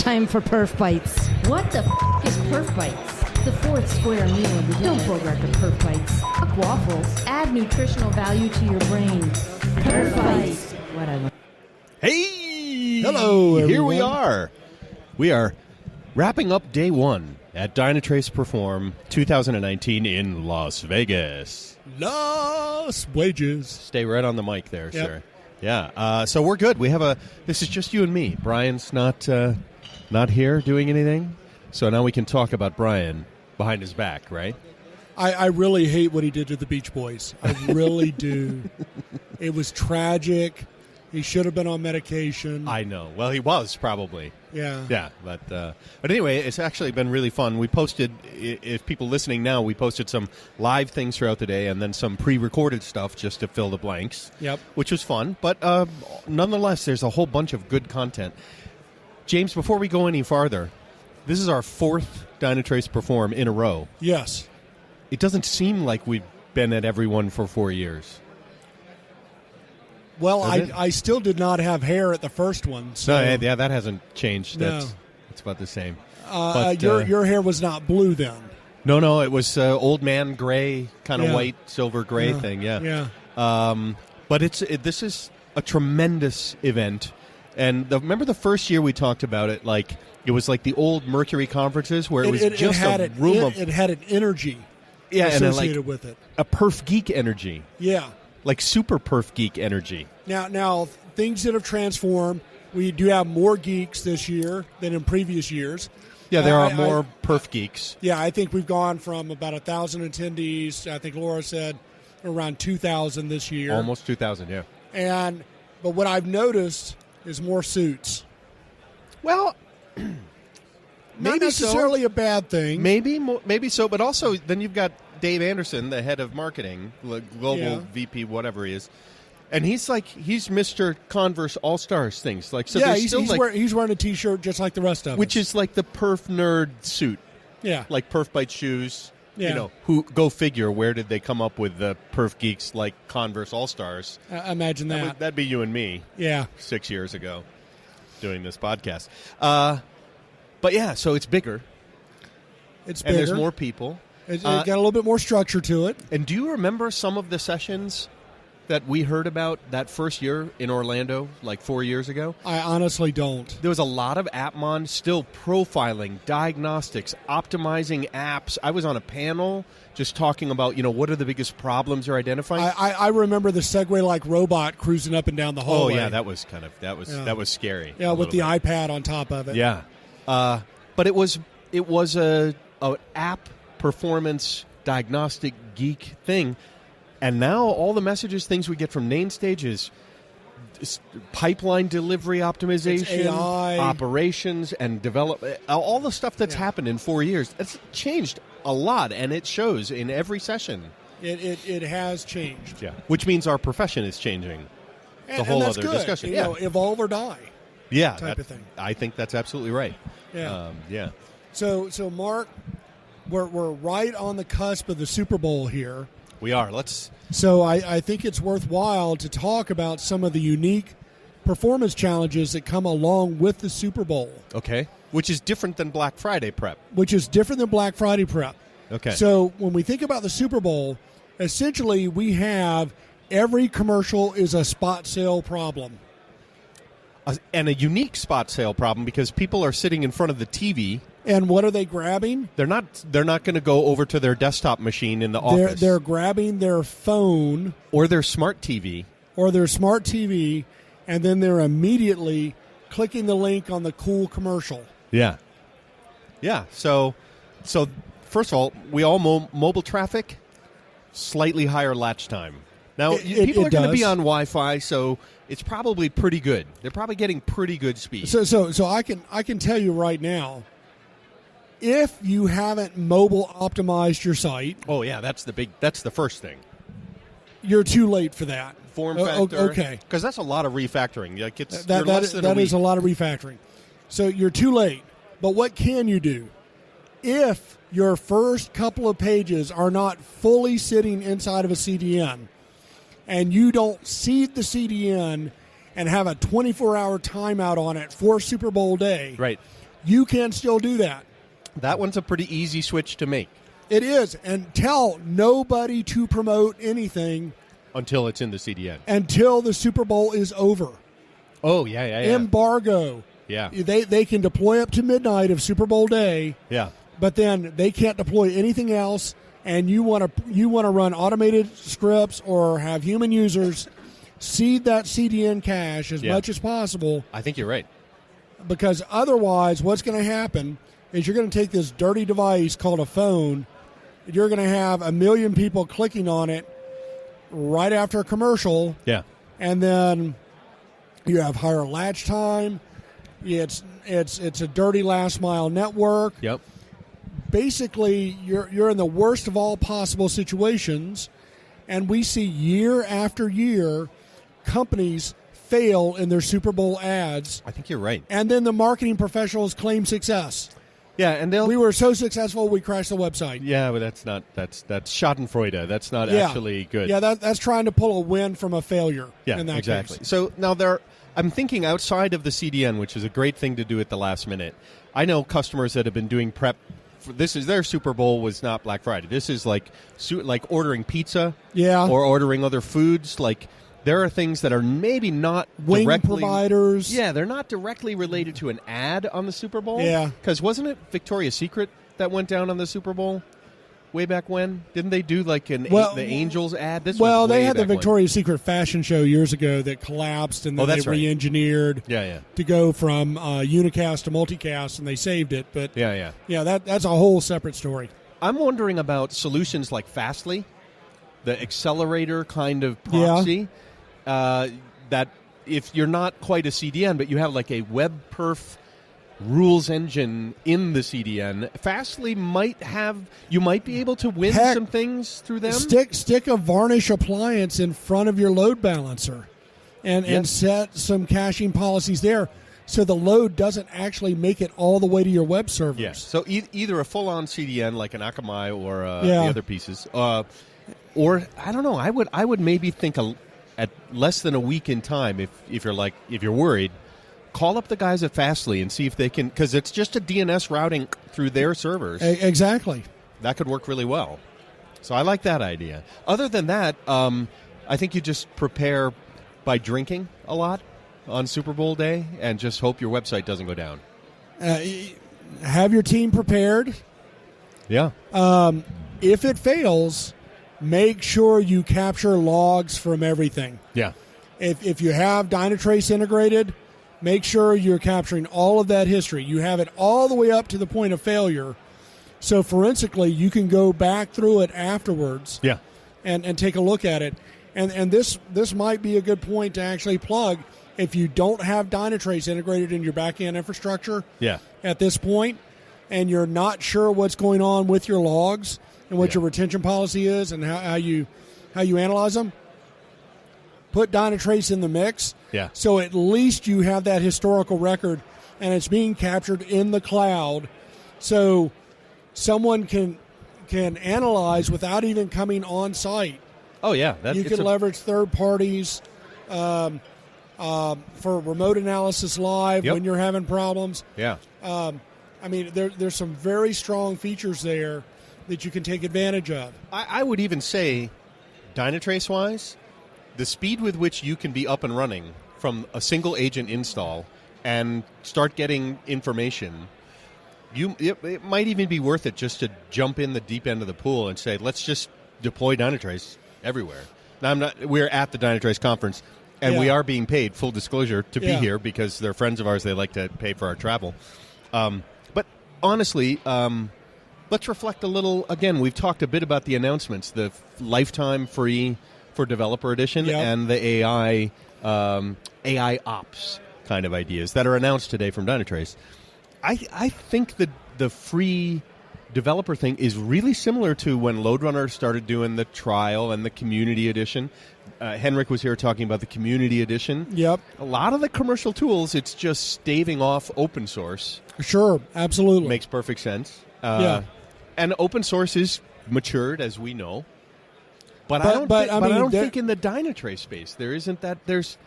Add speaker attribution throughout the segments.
Speaker 1: time for Perf Bites.
Speaker 2: What the is Perf Bites? The fourth square meal of the day. Don't bogart the Perf Bites. Fuck waffles. Add nutritional value to your brain. Perf Bites. Whatever.
Speaker 3: Hey!
Speaker 4: Hello, everyone.
Speaker 3: Here we are. We are wrapping up day one at Dynatrace Perform 2019 in Las Vegas.
Speaker 4: Las Wages.
Speaker 3: Stay right on the mic there, sir. Yeah. So we're good. This is just you and me. Brian's not here doing anything. So now we can talk about Brian behind his back, right?
Speaker 4: I really hate what he did to the Beach Boys. I really do. It was tragic. He should have been on medication.
Speaker 3: I know. Well, he was probably.
Speaker 4: Yeah.
Speaker 3: Yeah, but anyway, it's actually been really fun. We posted, if people listening now, we posted some live things throughout the day and then some pre-recorded stuff just to fill the blanks.
Speaker 4: Yep.
Speaker 3: Which was fun, but nonetheless, there's a whole bunch of good content. James, before we go any farther, this is our fourth Dynatrace Perform in a row.
Speaker 4: Yes.
Speaker 3: It doesn't seem like we've been at every one for 4 years.
Speaker 4: Well, I still did not have hair at the first one. So.
Speaker 3: No, yeah, that hasn't changed.
Speaker 4: No.
Speaker 3: It's about the same.
Speaker 4: Your hair was not blue then.
Speaker 3: No, it was old man gray, kind of white, silver gray thing,
Speaker 4: Yeah.
Speaker 3: But this is a tremendous event. And remember the first year we talked about it, like it was like the old Mercury conferences where it was just a room of...
Speaker 4: It had an energy
Speaker 3: associated
Speaker 4: with it.
Speaker 3: A perf geek energy.
Speaker 4: Yeah.
Speaker 3: Like super perf geek energy.
Speaker 4: Now, things that have transformed. We do have more geeks this year than in previous years.
Speaker 3: Yeah, there are more perf geeks.
Speaker 4: Yeah, I think we've gone from about 1,000 attendees. I think Laura said around 2,000 this year.
Speaker 3: Almost 2,000, yeah.
Speaker 4: But what I've noticed is more suits.
Speaker 3: Well,
Speaker 4: not necessarily a bad thing.
Speaker 3: Maybe so, but also then you've got Dave Anderson, the head of marketing, global VP, whatever he is, and he's Mr. Converse All-Stars things. Like, so
Speaker 4: yeah,
Speaker 3: he's
Speaker 4: wearing a T-shirt just like the rest of us.
Speaker 3: Which is like the perf nerd suit.
Speaker 4: Yeah.
Speaker 3: Like Perf Bite shoes.
Speaker 4: Yeah.
Speaker 3: You know, who go figure, where did they come up with the perf geeks like Converse All-Stars?
Speaker 4: Imagine that.
Speaker 3: That'd be you and me.
Speaker 4: Yeah.
Speaker 3: 6 years ago doing this podcast. But yeah, so it's bigger.
Speaker 4: It's
Speaker 3: and
Speaker 4: bigger.
Speaker 3: There's more people.
Speaker 4: It got a little bit more structure to it.
Speaker 3: And do you remember some of the sessions that we heard about that first year in Orlando, like 4 years ago?
Speaker 4: I honestly don't.
Speaker 3: There was a lot of Appmon still profiling, diagnostics, optimizing apps. I was on a panel just talking about, what are the biggest problems you're identifying.
Speaker 4: I remember the Segway-like robot cruising up and down the hallway.
Speaker 3: Oh yeah, that was scary.
Speaker 4: Yeah, with the
Speaker 3: bit.
Speaker 4: iPad on top of it.
Speaker 3: Yeah, but it was a app performance diagnostic geek thing. And now all the messages, things we get from main stages, pipeline delivery optimization,
Speaker 4: AI.
Speaker 3: operations, and development, all the stuff that's happened in 4 years, it's changed a lot, and it shows in every session.
Speaker 4: It has changed.
Speaker 3: Yeah, which means our profession is changing. It's a whole
Speaker 4: that's
Speaker 3: other
Speaker 4: good.
Speaker 3: discussion.
Speaker 4: Evolve or die.
Speaker 3: Yeah,
Speaker 4: type of thing.
Speaker 3: I think that's absolutely right.
Speaker 4: Yeah. So Mark, we're right on the cusp of the Super Bowl here.
Speaker 3: We are.
Speaker 4: So I think it's worthwhile to talk about some of the unique performance challenges that come along with the Super Bowl.
Speaker 3: Okay. Which is different than Black Friday prep. Okay.
Speaker 4: So when we think about the Super Bowl, essentially we have every commercial is a spot sale problem.
Speaker 3: And a unique spot sale problem because people are sitting in front of the TV.
Speaker 4: And what are they grabbing?
Speaker 3: They're not going to go over to their desktop machine in the office.
Speaker 4: They're grabbing their phone.
Speaker 3: Or their smart TV.
Speaker 4: And then they're immediately clicking the link on the cool commercial.
Speaker 3: Yeah. Yeah. So first of all, we all mobile traffic, slightly higher latch time. Now, people are going to be on Wi-Fi, so it's probably pretty good. They're probably getting pretty good speed.
Speaker 4: So I can tell you right now, if you haven't mobile optimized your site,
Speaker 3: oh yeah, that's the first thing.
Speaker 4: You're too late for that.
Speaker 3: Form factor,
Speaker 4: okay,
Speaker 3: because that's a lot of refactoring. Like
Speaker 4: that is a lot of refactoring. So you're too late. But what can you do if your first couple of pages are not fully sitting inside of a CDN? And you don't seed the CDN and have a 24-hour timeout on it for Super Bowl day,
Speaker 3: right?
Speaker 4: you can still do that.
Speaker 3: That one's a pretty easy switch to make
Speaker 4: It is. And tell nobody to promote anything
Speaker 3: until it's in the CDN.
Speaker 4: until the Super Bowl is over.
Speaker 3: Oh, yeah.
Speaker 4: Embargo.
Speaker 3: Yeah.
Speaker 4: They can deploy up to midnight of Super Bowl day,
Speaker 3: Yeah.
Speaker 4: but then they can't deploy anything else. And you want to run automated scripts or have human users seed that CDN cache as much as possible,
Speaker 3: I think you're right.
Speaker 4: because otherwise what's going to happen is you're going to take this dirty device called a phone, and you're going to have 1 million people clicking on it right after a commercial,
Speaker 3: Yeah.
Speaker 4: and then you have higher latch time. It's a dirty last mile network.
Speaker 3: Yep.
Speaker 4: Basically, you're in the worst of all possible situations, and we see year after year companies fail in their Super Bowl ads,
Speaker 3: I think you're right.
Speaker 4: and then the marketing professionals claim success.
Speaker 3: Yeah, and
Speaker 4: We were so successful we crashed the website.
Speaker 3: Yeah, but that's Schadenfreude. That's not actually good.
Speaker 4: Yeah, that's trying to pull a win from a failure.
Speaker 3: Yeah,
Speaker 4: in that
Speaker 3: exactly.
Speaker 4: case.
Speaker 3: So now I'm thinking outside of the CDN, which is a great thing to do at the last minute. I know customers that have been doing prep. This is their Super Bowl was not Black Friday. This is like ordering pizza, or ordering other foods. Like there are things that are maybe not
Speaker 4: Wing
Speaker 3: directly
Speaker 4: providers.
Speaker 3: Yeah, they're not directly related to an ad on the Super Bowl.
Speaker 4: Yeah,
Speaker 3: because wasn't it Victoria's Secret that went down on the Super Bowl? Way back when? Didn't they do like the Angels ad? This was
Speaker 4: they
Speaker 3: way
Speaker 4: had the
Speaker 3: back when.
Speaker 4: Victoria's Secret fashion show years ago that collapsed, and then they
Speaker 3: that's right.
Speaker 4: re-engineered
Speaker 3: Yeah.
Speaker 4: to go from unicast to multicast, and they saved it. But
Speaker 3: Yeah.
Speaker 4: that's a whole separate story.
Speaker 3: I'm wondering about solutions like Fastly, the accelerator kind of proxy, that if you're not quite a CDN, but you have like a web perf rules engine in the CDN, Fastly you might be able to win some things through them.
Speaker 4: Stick a varnish appliance in front of your load balancer and set some caching policies there, so the load doesn't actually make it all the way to your web servers.
Speaker 3: Yes. So either a full-on CDN like an Akamai or the other pieces, or I don't know. I would maybe think at less than a week in time, if you're worried, call up the guys at Fastly and see if they can, because it's just a DNS routing through their servers.
Speaker 4: Exactly.
Speaker 3: That could work really well. So I like that idea. Other than that, I think you just prepare by drinking a lot on Super Bowl day and just hope your website doesn't go down.
Speaker 4: Have your team prepared.
Speaker 3: Yeah.
Speaker 4: If it fails, make sure you capture logs from everything.
Speaker 3: Yeah.
Speaker 4: If you have Dynatrace integrated, make sure you're capturing all of that history. You have it all the way up to the point of failure. So forensically, you can go back through it afterwards and take a look at it. And this might be a good point to actually plug. If you don't have Dynatrace integrated in your back-end infrastructure at this point, and you're not sure what's going on with your logs and what your retention policy is and how you analyze them, put Dynatrace in the mix.
Speaker 3: Yeah.
Speaker 4: So at least you have that historical record, and it's being captured in the cloud, so someone can analyze without even coming on site.
Speaker 3: Oh yeah,
Speaker 4: You can leverage third parties for remote analysis live when you're having problems.
Speaker 3: Yeah.
Speaker 4: I mean, there's some very strong features there that you can take advantage of.
Speaker 3: I would even say, Dynatrace-wise, the speed with which you can be up and running from a single agent install and start getting information, it might even be worth it just to jump in the deep end of the pool and say, let's just deploy Dynatrace everywhere. Now, we're at the Dynatrace conference, and we are being paid, full disclosure, to be here because they're friends of ours. They like to pay for our travel. But honestly, let's reflect a little. Again, we've talked a bit about the announcements, the lifetime free for Developer Edition and the AI ops kind of ideas that are announced today from Dynatrace. I think that the free developer thing is really similar to when LoadRunner started doing the trial and the community edition. Henrik was here talking about the community edition.
Speaker 4: Yep.
Speaker 3: A lot of the commercial tools, it's just staving off open source.
Speaker 4: Sure, absolutely.
Speaker 3: Makes perfect sense. And open source is matured, as we know. But I don't think in the Dynatrace space there isn't that. There's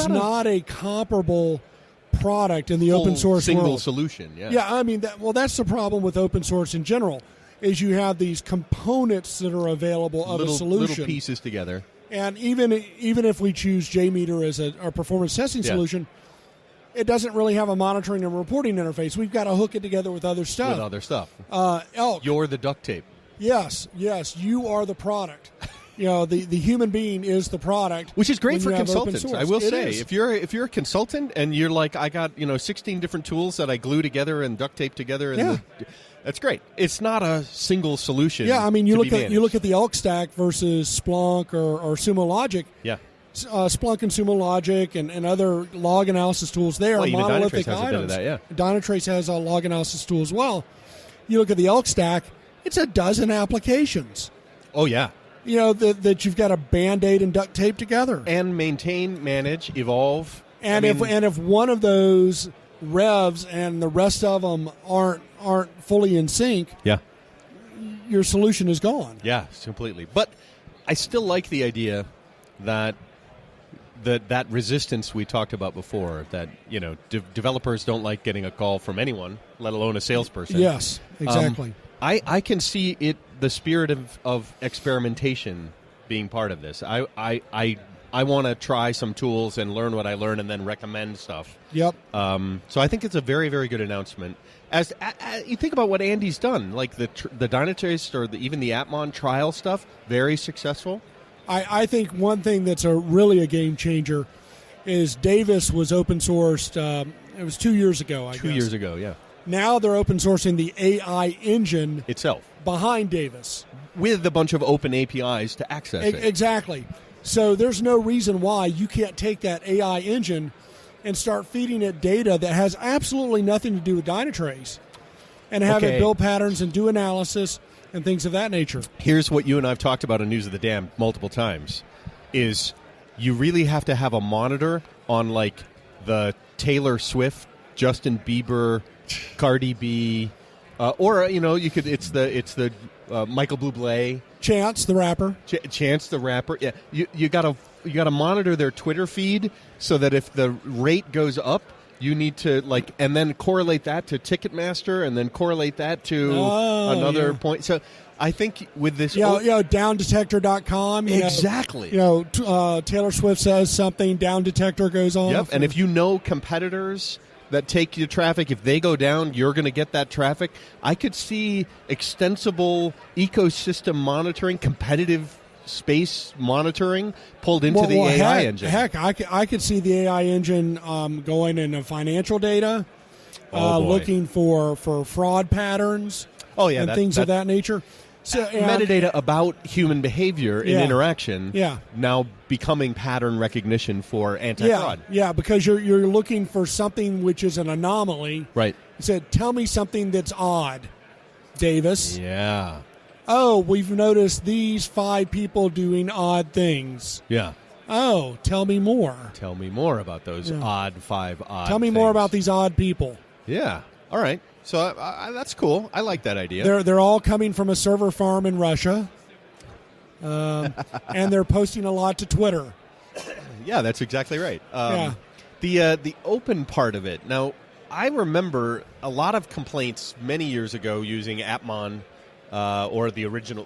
Speaker 4: not a comparable product in the
Speaker 3: Full
Speaker 4: open source
Speaker 3: single
Speaker 4: world.
Speaker 3: solution. Yeah.
Speaker 4: Yeah, I mean, that's the problem with open source in general, is you have these components that are available of a solution.
Speaker 3: Little pieces together.
Speaker 4: And even if we choose JMeter as our performance testing solution, it doesn't really have a monitoring and reporting interface. We've got to hook it together with other stuff. Elk.
Speaker 3: You're the duct tape.
Speaker 4: Yes, you are the product. The human being is the product,
Speaker 3: which is great
Speaker 4: when
Speaker 3: for
Speaker 4: you have open
Speaker 3: consultants.
Speaker 4: source.
Speaker 3: I will
Speaker 4: It
Speaker 3: say,
Speaker 4: is.
Speaker 3: if you're a consultant and you're like, I got 16 different tools that I glue together and duct tape together, and that's great. It's not a single solution.
Speaker 4: Yeah, I mean, you look
Speaker 3: managed.
Speaker 4: at the Elk stack versus Splunk or Sumo Logic.
Speaker 3: Yeah.
Speaker 4: Splunk and Sumo Logic and other log analysis tools, they are
Speaker 3: even
Speaker 4: monolithic
Speaker 3: Dynatrace has a bit of
Speaker 4: items.
Speaker 3: that, yeah.
Speaker 4: Dynatrace has a log analysis tool as well. You look at the Elk stack, it's a dozen applications.
Speaker 3: Oh, yeah.
Speaker 4: That you've got to Band-Aid and duct tape together.
Speaker 3: And maintain, manage, evolve.
Speaker 4: And if one of those revs and the rest of them aren't fully in sync, your solution is gone.
Speaker 3: Yeah, completely. But I still like the idea that that resistance we talked about before, that developers don't like getting a call from anyone, let alone a salesperson.
Speaker 4: Yes, exactly.
Speaker 3: I can see the spirit of experimentation being part of this. I want to try some tools and learn what I learn and then recommend stuff.
Speaker 4: Yep.
Speaker 3: So I think it's a very, very good announcement. As you think about what Andy's done, like the Dynatrace or even the Atmon trial stuff, very successful.
Speaker 4: I think one thing that's really a game changer is Davis was open sourced. It was 2 years ago, I guess.
Speaker 3: 2 years ago, yeah.
Speaker 4: Now they're open sourcing the AI engine
Speaker 3: itself
Speaker 4: behind Davis
Speaker 3: with a bunch of open APIs to access it.
Speaker 4: Exactly. So there's no reason why you can't take that AI engine and start feeding it data that has absolutely nothing to do with Dynatrace and have it build patterns and do analysis and things of that nature.
Speaker 3: Here's what you and I have talked about on News of the Dam multiple times, is you really have to have a monitor on like the Taylor Swift, Justin Bieber, Cardi B, or you could it's the Michael Bublé,
Speaker 4: Chance the rapper.
Speaker 3: Chance the rapper. Yeah, you gotta monitor their Twitter feed so that if the rate goes up, you need to and then correlate that to Ticketmaster, and then correlate that to another point. So I think with this,
Speaker 4: downdetector.com.
Speaker 3: Exactly.
Speaker 4: Taylor Swift says something, down detector goes off.
Speaker 3: Yep. And if you know competitors that take your traffic, if they go down, you're going to get that traffic. I could see extensible ecosystem monitoring, competitive space monitoring pulled into the AI engine.
Speaker 4: Heck, I could see the AI engine going into financial data, looking for fraud patterns and things of that nature. So,
Speaker 3: metadata about human behavior in interaction now becoming pattern recognition for anti-fraud.
Speaker 4: Yeah, because you're looking for something which is an anomaly.
Speaker 3: Right.
Speaker 4: You said, tell me something that's odd, Davis.
Speaker 3: Yeah.
Speaker 4: Oh, we've noticed these 5 people doing odd things.
Speaker 3: Yeah.
Speaker 4: Oh, tell me more.
Speaker 3: Tell me more about those 5 odd
Speaker 4: Tell me
Speaker 3: things.
Speaker 4: more about these odd people.
Speaker 3: Yeah. All right. So that's cool. I like that idea.
Speaker 4: They're all coming from a server farm in Russia, and they're posting a lot to Twitter.
Speaker 3: Yeah, that's exactly right. The open part of it. Now, I remember a lot of complaints many years ago using Atmon or the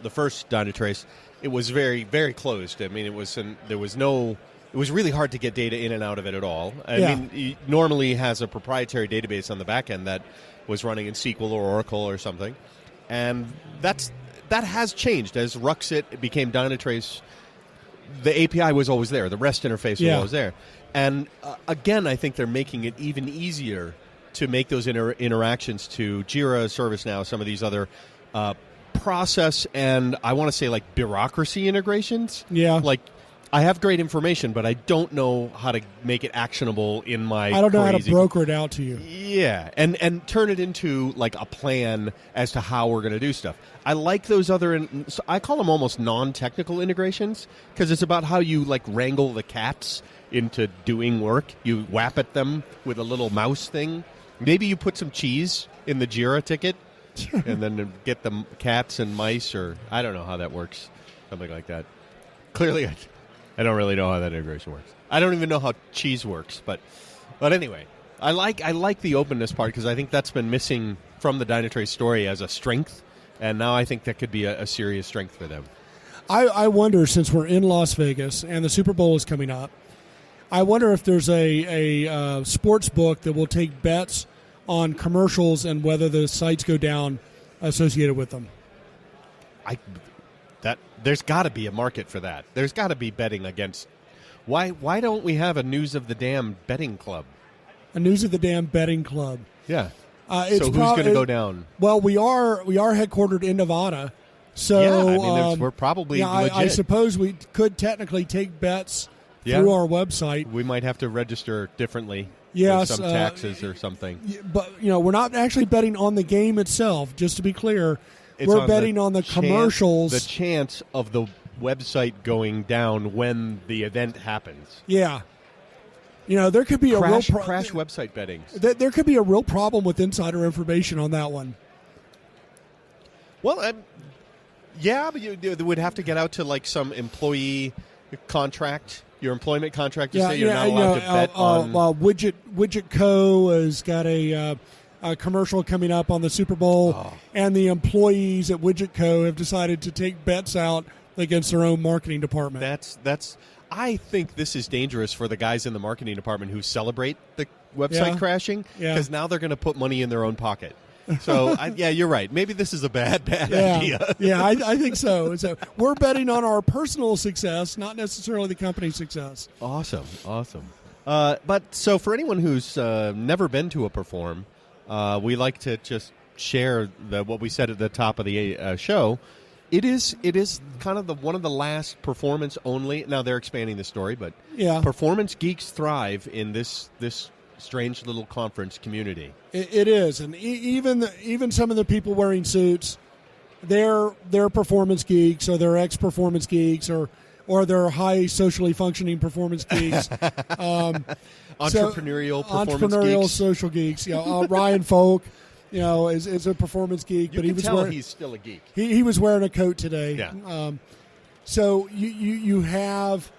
Speaker 3: first Dynatrace. It was very, very closed. I mean, it was really hard to get data in and out of it at all. I mean, it normally has a proprietary database on the back end that was running in SQL or Oracle or something. And that has changed. As Ruxit became Dynatrace, the API was always there. The REST interface was always there. And again, I think they're making it even easier to make those interactions to Jira, ServiceNow, some of these other process and I want to say like bureaucracy integrations.
Speaker 4: Yeah.
Speaker 3: Like I have great information, but I don't know how to make it actionable in my
Speaker 4: I don't know how to broker it out to you.
Speaker 3: Yeah, and turn it into like a plan as to how we're going to do stuff. I like those other, I call them almost non-technical integrations because it's about how you like wrangle the cats into doing work. You whap at them with a little mouse thing. Maybe you put some cheese in the Jira ticket and then get the cats and mice, or I don't know how that works. Something like that. Clearly, I don't really know how that integration works. I don't even know how cheese works, but anyway, I like the openness part because I think that's been missing from the Dynatrace story as a strength, and now I think that could be a serious strength for them.
Speaker 4: I wonder, since we're in Las Vegas and the Super Bowl is coming up, I wonder if there's a sports book that will take bets on commercials and whether the sites go down associated with them.
Speaker 3: There's got to be a market for that. There's got to be betting against. Why don't we have a News of the Dam betting club?
Speaker 4: A News of the Dam betting club.
Speaker 3: Yeah.
Speaker 4: So
Speaker 3: who's going to go down?
Speaker 4: Well, we are headquartered in Nevada, so
Speaker 3: yeah, I mean, we're probably legit.
Speaker 4: I suppose we could technically take bets through our website.
Speaker 3: We might have to register differently.
Speaker 4: Yes,
Speaker 3: with some taxes or something.
Speaker 4: But we're not actually betting on the game itself. Just to be clear, we're betting on the commercials.
Speaker 3: The chance of the website going down when the event happens.
Speaker 4: Yeah. There could be
Speaker 3: crash website betting.
Speaker 4: There could be a real problem with insider information on that one.
Speaker 3: Well, yeah, but you would have to get out to like some employee contract, your employment contract to say you're not allowed to bet on.
Speaker 4: Widget Co. has got a commercial coming up on the Super Bowl, and the employees at Widget Co. have decided to take bets out against their own marketing department.
Speaker 3: That's. I think this is dangerous for the guys in the marketing department who celebrate the website crashing because now they're going to put money in their own pocket. So, you're right. Maybe this is a bad idea.
Speaker 4: Yeah, I think so. So we're betting on our personal success, not necessarily the company's success.
Speaker 3: Awesome. But so for anyone who's never been to a Perform, we like to just share what we said at the top of the show. It is kind of one of the last performance only. Now they're expanding the story, but performance geeks thrive in this strange little conference community.
Speaker 4: It is, and even some of the people wearing suits, they're performance geeks, or they're ex-performance geeks, or they're high socially functioning performance geeks.
Speaker 3: Entrepreneurial
Speaker 4: social geeks. Ryan Folk. Is a performance geek, but
Speaker 3: he's still a geek.
Speaker 4: He was wearing a coat today.
Speaker 3: Yeah.
Speaker 4: So you have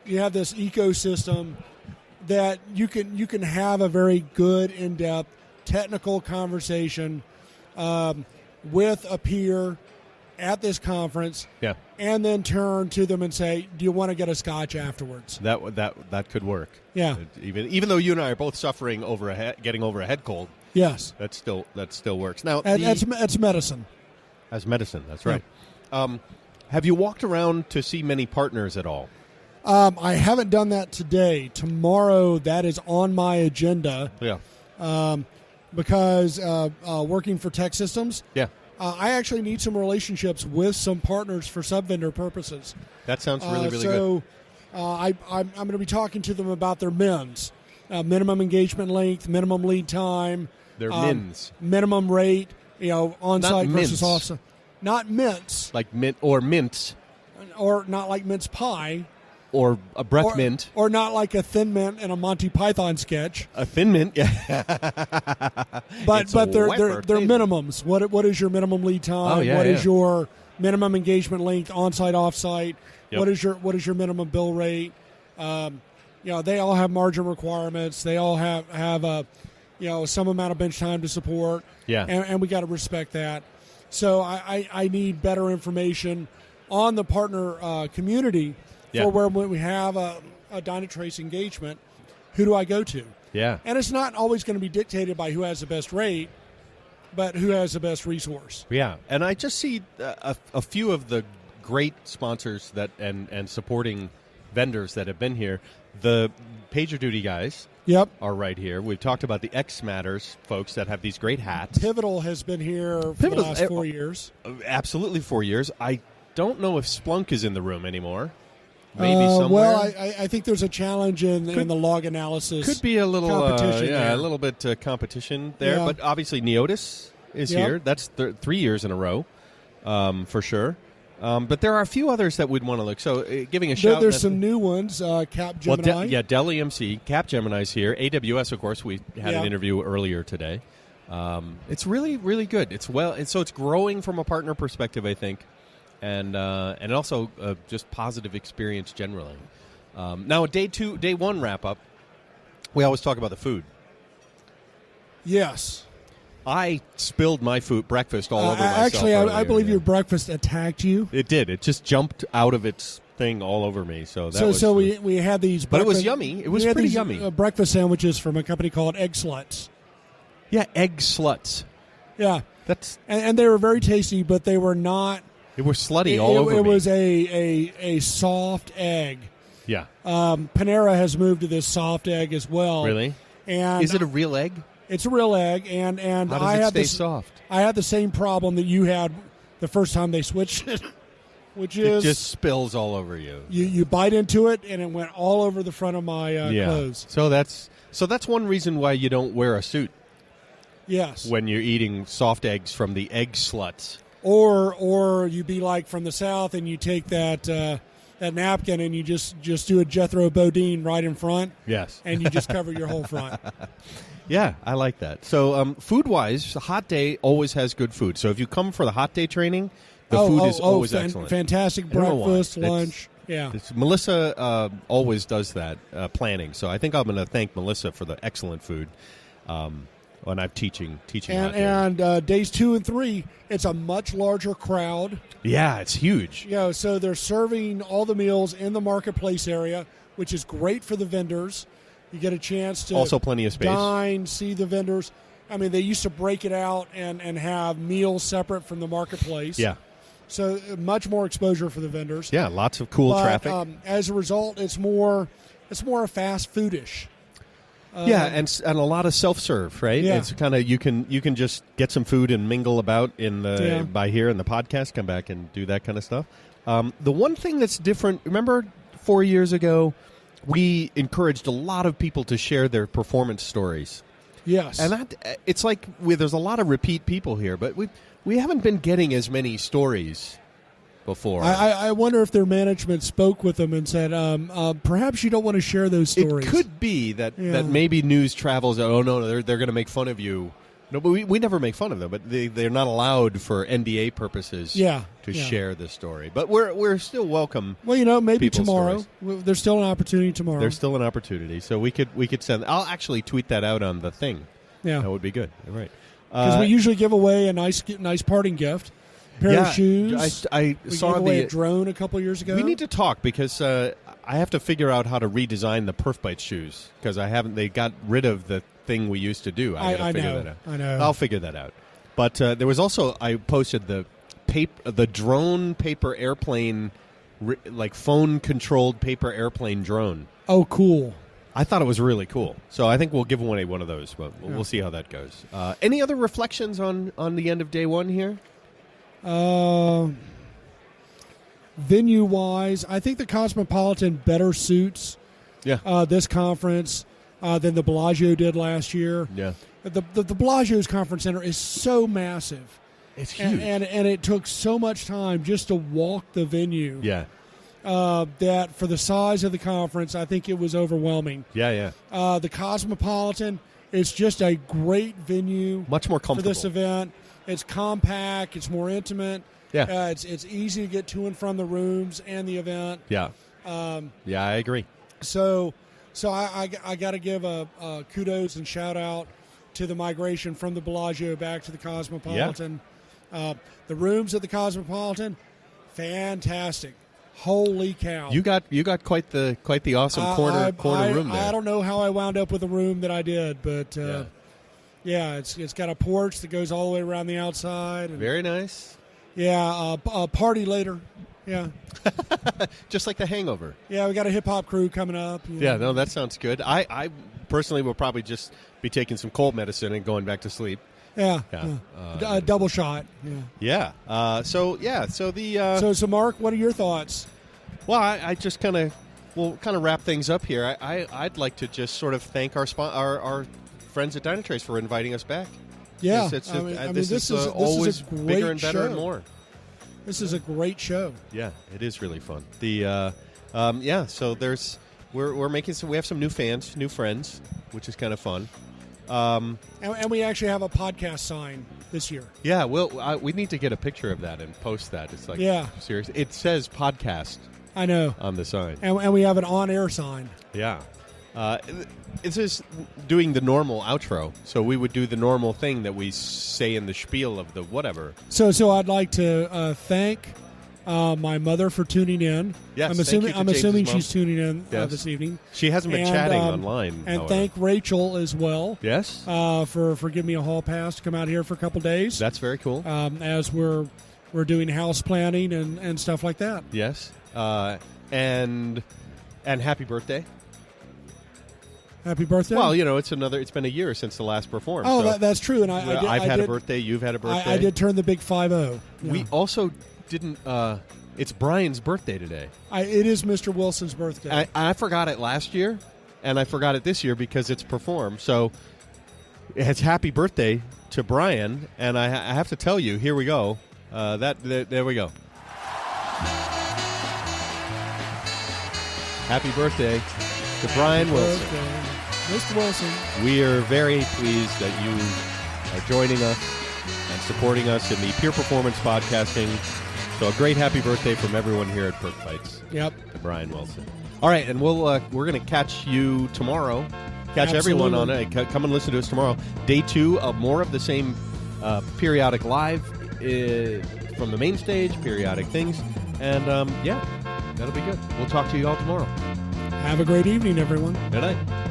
Speaker 4: this ecosystem that you can have a very good, in-depth, technical conversation with a peer at this conference.
Speaker 3: Yeah.
Speaker 4: And then turn to them and say, "Do you want to get a scotch afterwards?"
Speaker 3: That could work.
Speaker 4: Yeah.
Speaker 3: Even though you and I are both suffering getting over a head cold.
Speaker 4: Yes,
Speaker 3: that still works. Now
Speaker 4: that's medicine.
Speaker 3: As medicine, that's right. Yeah. Have you walked around to see many partners at all?
Speaker 4: I haven't done that today. Tomorrow, that is on my agenda.
Speaker 3: Yeah.
Speaker 4: Because working for Tech Systems.
Speaker 3: Yeah.
Speaker 4: I actually need some relationships with some partners for sub-vendor purposes.
Speaker 3: That sounds really good.
Speaker 4: So I'm going to be talking to them about their MINs, minimum engagement length, minimum lead time.
Speaker 3: Their MINs.
Speaker 4: Minimum rate, on-site versus off-site. Not mints.
Speaker 3: Like mint or mints.
Speaker 4: Or not like mince pie.
Speaker 3: Or a breath mint.
Speaker 4: Or not like a thin mint in a Monty Python sketch.
Speaker 3: A thin mint, yeah.
Speaker 4: but they're minimums. What is your minimum lead time? What is your minimum engagement length, on-site, off-site? Yep. What is your minimum bill rate? They all have margin requirements. They all have a some amount of bench time to support.
Speaker 3: Yeah.
Speaker 4: And we got to respect that. So I need better information on the partner community for when we have a Dynatrace engagement. Who do I go to?
Speaker 3: Yeah.
Speaker 4: And it's not always going to be dictated by who has the best rate, but who has the best resource.
Speaker 3: Yeah. And I just see a few of the great sponsors that and supporting vendors that have been here. The PagerDuty guys are right here. We've talked about the X Matters folks that have these great hats.
Speaker 4: Pivotal has been here for the last 4 years.
Speaker 3: Absolutely 4 years. I don't know if Splunk is in the room anymore. Maybe somewhere.
Speaker 4: Well, I think there's a challenge in the log analysis.
Speaker 3: Could be a little
Speaker 4: competition.
Speaker 3: A little bit competition there. Yeah. But obviously Neotis is here. That's 3 years in a row, for sure. But there are a few others that we'd want to look. So giving a shout.
Speaker 4: There's some new ones. Capgemini.
Speaker 3: Dell EMC. Capgemini's here. AWS, of course. We had an interview earlier today. It's really, really good. It's it's growing from a partner perspective, I think. And also just positive experience generally. Now, day one wrap up, we always talk about the food.
Speaker 4: Yes.
Speaker 3: I spilled my breakfast all over myself.
Speaker 4: Actually, I
Speaker 3: earlier,
Speaker 4: believe
Speaker 3: yeah.
Speaker 4: your breakfast attacked you.
Speaker 3: It did. It just jumped out of its thing all over me. So that was.
Speaker 4: So we had these.
Speaker 3: But it was yummy. It was
Speaker 4: we had
Speaker 3: pretty
Speaker 4: these,
Speaker 3: yummy.
Speaker 4: Breakfast sandwiches from a company called Egg Sluts.
Speaker 3: Yeah, egg sluts.
Speaker 4: Yeah,
Speaker 3: That's.
Speaker 4: and they were very tasty, but they were not.
Speaker 3: They were slutty all over me.
Speaker 4: It was a soft egg.
Speaker 3: Yeah.
Speaker 4: Panera has moved to this soft egg as well.
Speaker 3: Really?
Speaker 4: And
Speaker 3: Is it a real egg?
Speaker 4: It's a real egg, and
Speaker 3: How does
Speaker 4: I
Speaker 3: it
Speaker 4: had
Speaker 3: stay
Speaker 4: this.
Speaker 3: soft?
Speaker 4: I had the same problem that you had the first time they switched it, which
Speaker 3: It
Speaker 4: is
Speaker 3: just spills all over you.
Speaker 4: you bite into it and it went all over the front of my clothes.
Speaker 3: So that's one reason why you don't wear a suit
Speaker 4: Yes,
Speaker 3: when you're eating soft eggs from the egg sluts.
Speaker 4: or you be like from the South and you take that napkin and you just do a Jethro Bodine right in front.
Speaker 3: Yes.
Speaker 4: And you just cover your whole front.
Speaker 3: Yeah, I like that. So food-wise, the hot day always has good food. So if you come for the hot day training, the food is always excellent.
Speaker 4: Fantastic
Speaker 3: I don't know why.
Speaker 4: breakfast, lunch. Yeah.
Speaker 3: Melissa always does that planning. So I think I'm going to thank Melissa for the excellent food when I'm teaching hot day.
Speaker 4: And days 2 and 3, it's a much larger crowd.
Speaker 3: Yeah, it's huge.
Speaker 4: So they're serving all the meals in the marketplace area, which is great for the vendors. You get a chance to
Speaker 3: Also plenty of space.
Speaker 4: Dine, see the vendors. I mean, they used to break it out and have meals separate from the marketplace.
Speaker 3: Yeah.
Speaker 4: So much more exposure for the vendors.
Speaker 3: Yeah, lots of cool
Speaker 4: But,
Speaker 3: traffic.
Speaker 4: As a result, it's more a fast foodish.
Speaker 3: Yeah, and a lot of self-serve, right?
Speaker 4: Yeah.
Speaker 3: It's kind of you can just get some food and mingle about by here in the podcast. Come back and do that kind of stuff. The one thing that's different. Remember, 4 years ago, we encouraged a lot of people to share their performance stories.
Speaker 4: Yes,
Speaker 3: And it's like there's a lot of repeat people here, but we haven't been getting as many stories before.
Speaker 4: I wonder if their management spoke with them and said, perhaps you don't want to share those stories.
Speaker 3: It could be that maybe news travels. Oh no, they're going to make fun of you. No, but we never make fun of them. But they're not allowed for NDA purposes. To share the story. But we're still welcome.
Speaker 4: Well, maybe
Speaker 3: people's
Speaker 4: tomorrow.
Speaker 3: stories.
Speaker 4: There's still an opportunity tomorrow.
Speaker 3: There's still an opportunity, so we could send. I'll actually tweet that out on the thing.
Speaker 4: Yeah,
Speaker 3: that would be good. All right.
Speaker 4: Because we usually give away a nice parting gift. Pair of shoes.
Speaker 3: I
Speaker 4: we
Speaker 3: saw
Speaker 4: gave away a drone a couple years ago.
Speaker 3: We need to talk because I have to figure out how to redesign the Perf Bites shoes because I haven't. They got rid of the thing we used to do. I got to figure that out.
Speaker 4: I know.
Speaker 3: I'll figure that out. But there was also I posted the drone paper airplane, like phone controlled paper airplane drone.
Speaker 4: Oh, cool.
Speaker 3: I thought it was really cool. So I think we'll give away one of those, but we'll see how that goes. Any other reflections on the end of day one here?
Speaker 4: Venue-wise, I think the Cosmopolitan better suits this conference than the Bellagio did last year.
Speaker 3: Yeah.
Speaker 4: The Bellagio's conference center is so massive.
Speaker 3: It's huge.
Speaker 4: And it took so much time just to walk the venue.
Speaker 3: Yeah.
Speaker 4: That for the size of the conference, I think it was overwhelming.
Speaker 3: Yeah.
Speaker 4: The Cosmopolitan is just a great venue.
Speaker 3: Much more comfortable.
Speaker 4: For this event. It's compact. It's more intimate.
Speaker 3: Yeah.
Speaker 4: It's easy to get to and from the rooms and the event.
Speaker 3: Yeah. I agree.
Speaker 4: So I got to give a kudos and shout out to the migration from the Bellagio back to the Cosmopolitan. Yeah. The rooms at the Cosmopolitan, fantastic. Holy cow!
Speaker 3: You got quite the awesome corner room there.
Speaker 4: I don't know how I wound up with the room that I did, but it's got a porch that goes all the way around the outside. And,
Speaker 3: very nice.
Speaker 4: Yeah, a party later. Yeah,
Speaker 3: just like The Hangover.
Speaker 4: Yeah, we got a hip hop crew coming up.
Speaker 3: Yeah, no, that sounds good. I personally will probably just be taking some cold medicine and going back to sleep.
Speaker 4: Yeah. A double shot. Yeah.
Speaker 3: So
Speaker 4: Mark, what are your thoughts?
Speaker 3: Well, I just we'll wrap things up here. I'd like to just sort of thank our friends at Dynatrace for inviting us back.
Speaker 4: Yeah,
Speaker 3: this is always bigger and better and more.
Speaker 4: This is a great show.
Speaker 3: Yeah, it is really fun. So we're making we have some new fans, new friends, which is kind of fun.
Speaker 4: And we actually have a podcast sign this year.
Speaker 3: Yeah, we need to get a picture of that and post that. It's like serious. It says podcast.
Speaker 4: I know
Speaker 3: on the sign,
Speaker 4: and we have an on-air sign.
Speaker 3: Yeah, It's just doing the normal outro. So we would do the normal thing that we say in the spiel of the whatever.
Speaker 4: So I'd like to thank my mother for tuning in.
Speaker 3: Yes,
Speaker 4: I'm
Speaker 3: thank you to
Speaker 4: assuming
Speaker 3: James's mom.
Speaker 4: she's tuning in
Speaker 3: Yes.
Speaker 4: this evening.
Speaker 3: She hasn't been chatting online.
Speaker 4: And
Speaker 3: however.
Speaker 4: thank Rachel as well.
Speaker 3: Yes,
Speaker 4: For giving me a hall pass to come out here for a couple days.
Speaker 3: that's very cool.
Speaker 4: As we're doing house planning and stuff like that.
Speaker 3: Yes, and happy birthday.
Speaker 4: Happy birthday!
Speaker 3: Well, it's been a year since the last performance.
Speaker 4: Oh,
Speaker 3: so
Speaker 4: that's true. And
Speaker 3: I've had a birthday. You've had a birthday.
Speaker 4: I did turn the big 5-0. Yeah.
Speaker 3: We also didn't. It's Brian's birthday today.
Speaker 4: It is Mr. Wilson's birthday.
Speaker 3: I forgot it last year, and I forgot it this year because it's performed. So it's happy birthday to Brian, and I have to tell you, here we go. There we go. Happy birthday to Brian Wilson.
Speaker 4: Mr. Wilson.
Speaker 3: We are very pleased that you are joining us and supporting us in the Peer Performance Podcasting. So a great happy birthday from everyone here at Perk Fights.
Speaker 4: Yep.
Speaker 3: To Brian Wilson. All right, and we're going to catch you tomorrow. Catch everyone on it. Come and listen to us tomorrow. Day 2 of more of the same periodic live from the main stage, periodic things. And, that'll be good. We'll talk to you all tomorrow.
Speaker 4: Have a great evening, everyone.
Speaker 3: Good night.